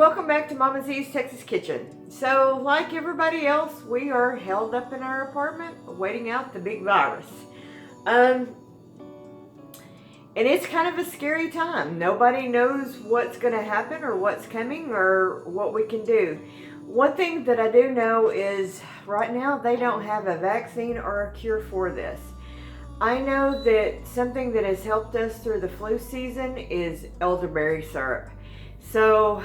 welcome back to Mama Z's Texas Kitchen. So, like everybody else, we are held up in our apartment waiting out the big virus. And it's kind of a scary time. Nobody knows what's going to happen or what's coming or what we can do. One thing that I do know is right now they don't have a vaccine or a cure for this. I know that something that has helped us through the flu season is elderberry syrup. So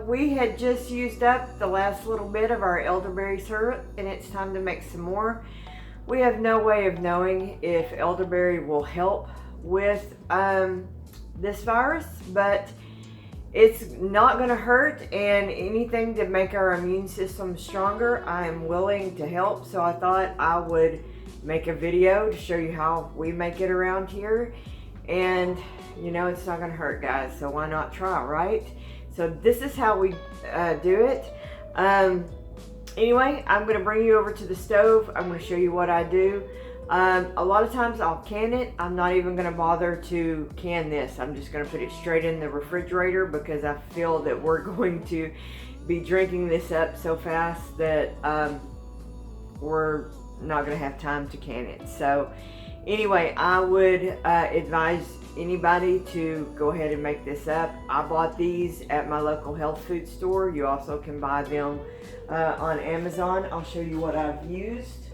we had just used up the last little bit of our elderberry syrup and it's time to make some more. We have no way of knowing if elderberry will help with this virus, but it's not going to hurt, and anything to make our immune system stronger, I am willing to help. So I thought I would make a video to show you how we make it around here. And you know, it's not gonna hurt, guys, so why not try, right? So this is how we do it. Anyway, I'm gonna bring you over to the stove. I'm gonna show you what I do. A lot of times I'll can it. I'm not even gonna bother to can this. I'm just gonna put it straight in the refrigerator because I feel that we're going to be drinking this up so fast that we're not gonna have time to can it. So anyway, I would advise anybody to go ahead and make this up. I bought these at my local health food store. You also can buy them on Amazon. I'll show you what I've used.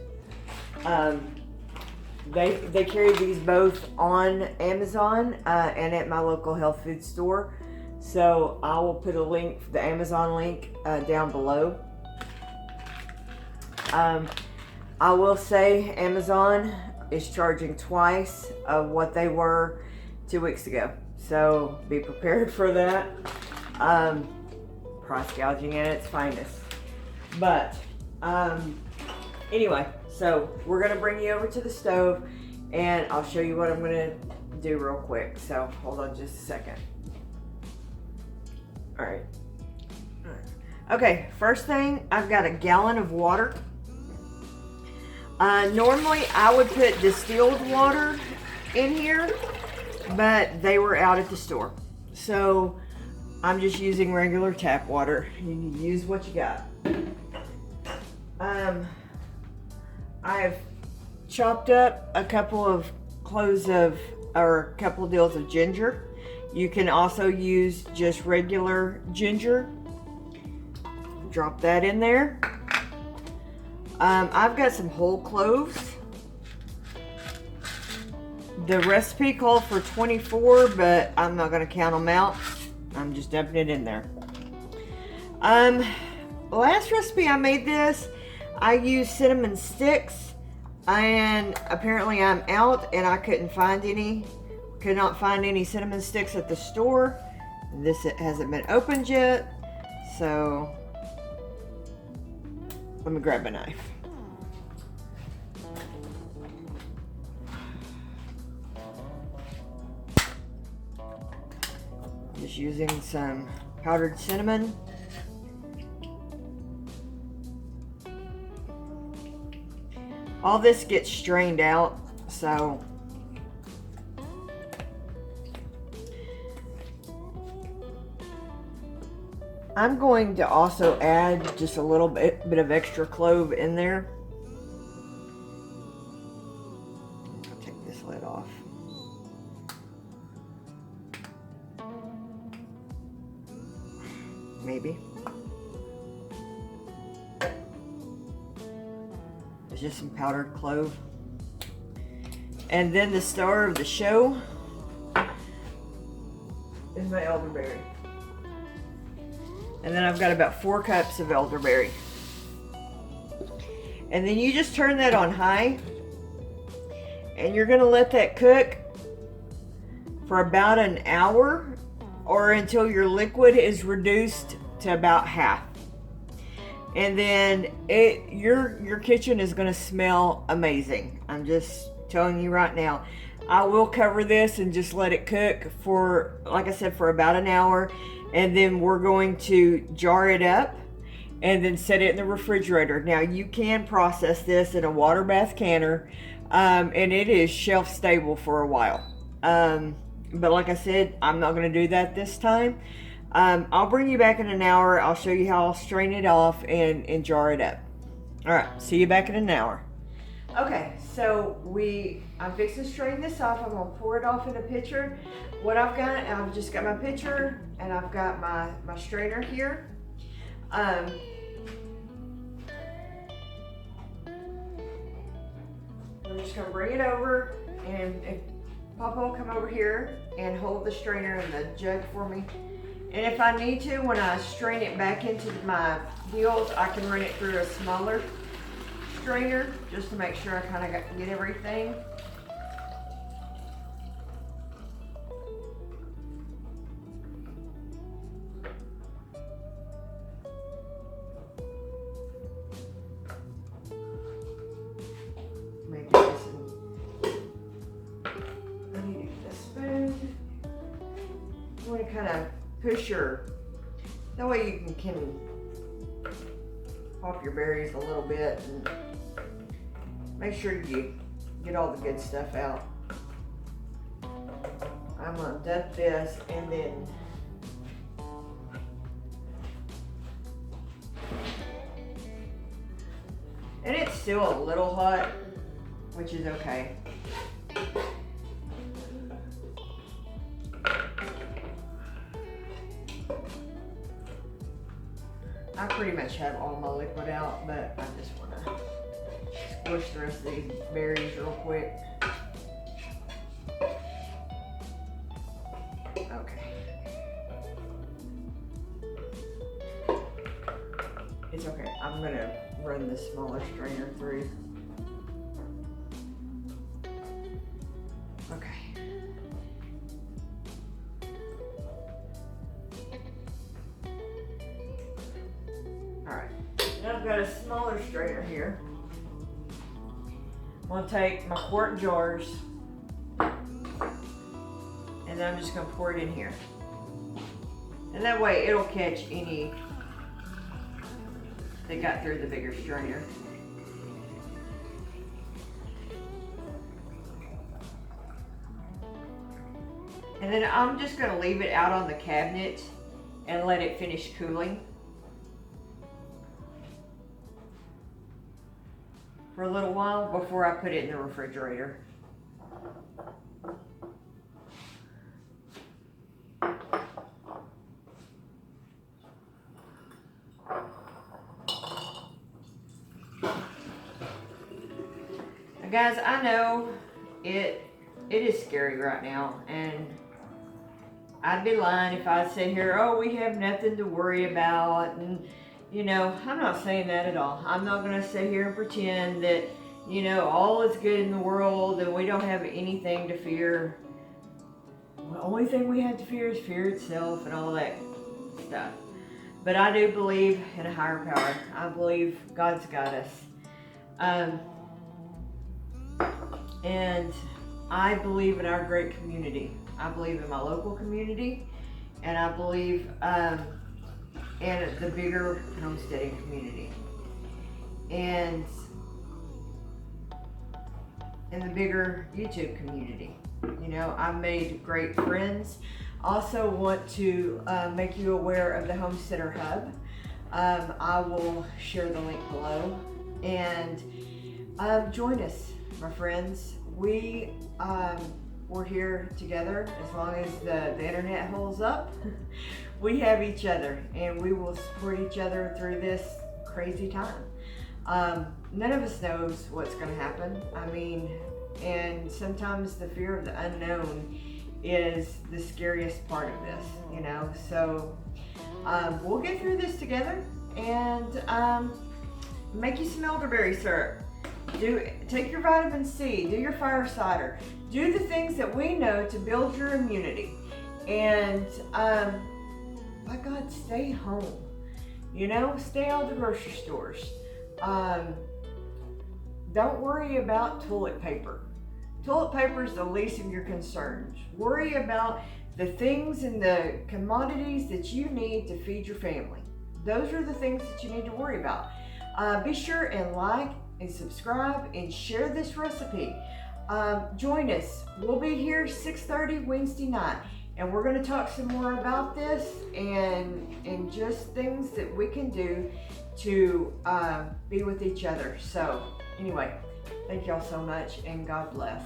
They carry these both on Amazon and at my local health food store. So I will put a link, the Amazon link, down below. I will say Amazon is charging twice of what they were 2 weeks ago. So be prepared for that. Price gouging at its finest. But anyway, so we're gonna bring you over to the stove and I'll show you what I'm gonna do real quick. So hold on just a second. All right. Okay, first thing, I've got a gallon of water. Normally I would put distilled water in here, but they were out at the store. So I'm just using regular tap water. You can use what you got. I have chopped up a couple of cloves of, or a couple of deals of ginger. You can also use just regular ginger. Drop that in there. I've got some whole cloves. The recipe called for 24, but I'm not going to count them out. I'm just dumping it in there. Last recipe I made this, I used cinnamon sticks, and apparently I'm out and I couldn't find any. Could not find any cinnamon sticks at the store. This hasn't been opened yet, so let me grab a knife. Just using some powdered cinnamon. All this gets strained out, so I'm going to also add just a little bit of extra clove in there. I'll take this lid off. Maybe. There's just some powdered clove. And then the star of the show is my elderberry. And then I've got about 4 cups of elderberry. And then you just turn that on high. And you're gonna let that cook for about an hour, or until your liquid is reduced to about half. And then your kitchen is gonna smell amazing. I'm just telling you right now. I will cover this and just let it cook for, like I said, for about an hour. And then we're going to jar it up and then set it in the refrigerator. Now you can process this in a water bath canner, and it is shelf stable for a while. But like I said, I'm not gonna do that this time. I'll bring you back in an hour. I'll show you how I'll strain it off and jar it up. All right, see you back in an hour. Okay, so I'm fixing to strain this off. I'm gonna pour it off in a pitcher. What I've just got my pitcher and I've got my strainer here. I'm just gonna bring it over, and if Papa will come over here and hold the strainer and the jug for me. And if I need to, when I strain it back into my deals, I can run it through a smaller strainer just to make sure I kind of get everything. Maybe this I need to get a spoon. You want to kind of push that way you can pop your berries a little bit and make sure you get all the good stuff out. I'm gonna dump this and then it's still a little hot, which is okay. I pretty much have all my liquid out, but I just want to squish the rest of these berries real quick. Okay. It's okay. I'm going to run the smaller strainer through. Okay. I've got a smaller strainer here. I'm going to take my quart jars and then I'm just going to pour it in here. And that way it'll catch any that got through the bigger strainer. And then I'm just going to leave it out on the cabinet and let it finish cooling for a little while before I put it in the refrigerator. Now guys, I know it is scary right now, and I'd be lying if I sit here, oh, we have nothing to worry about, and you know, I'm not saying that at all. I'm not going to sit here and pretend that, you know, all is good in the world and we don't have anything to fear. The only thing we have to fear is fear itself and all that stuff. But I do believe in a higher power. I believe God's got us. And I believe in our great community. I believe in my local community, and I believe and the bigger homesteading community, and in the bigger YouTube community. You know, I've made great friends. Also want to make you aware of the Homesteader Hub. I will share the link below, and join us, my friends. We're here together as long as the internet holds up. We have each other, and we will support each other through this crazy time. None of us knows what's going to happen. I mean, and sometimes the fear of the unknown is the scariest part of this, you know. So we'll get through this together, and make you some elderberry syrup. Take your vitamin C, do your fire cider, do the things that we know to build your immunity, and by God, stay home. You know, stay out of the grocery stores. Don't worry about toilet paper. Toilet paper is the least of your concerns. Worry about the things and the commodities that you need to feed your family. Those are the things that you need to worry about. Be sure and like and subscribe and share this recipe. Join us. We'll be here 6:30 Wednesday night. And we're going to talk some more about this and just things that we can do to be with each other. So anyway, thank y'all so much, and God bless.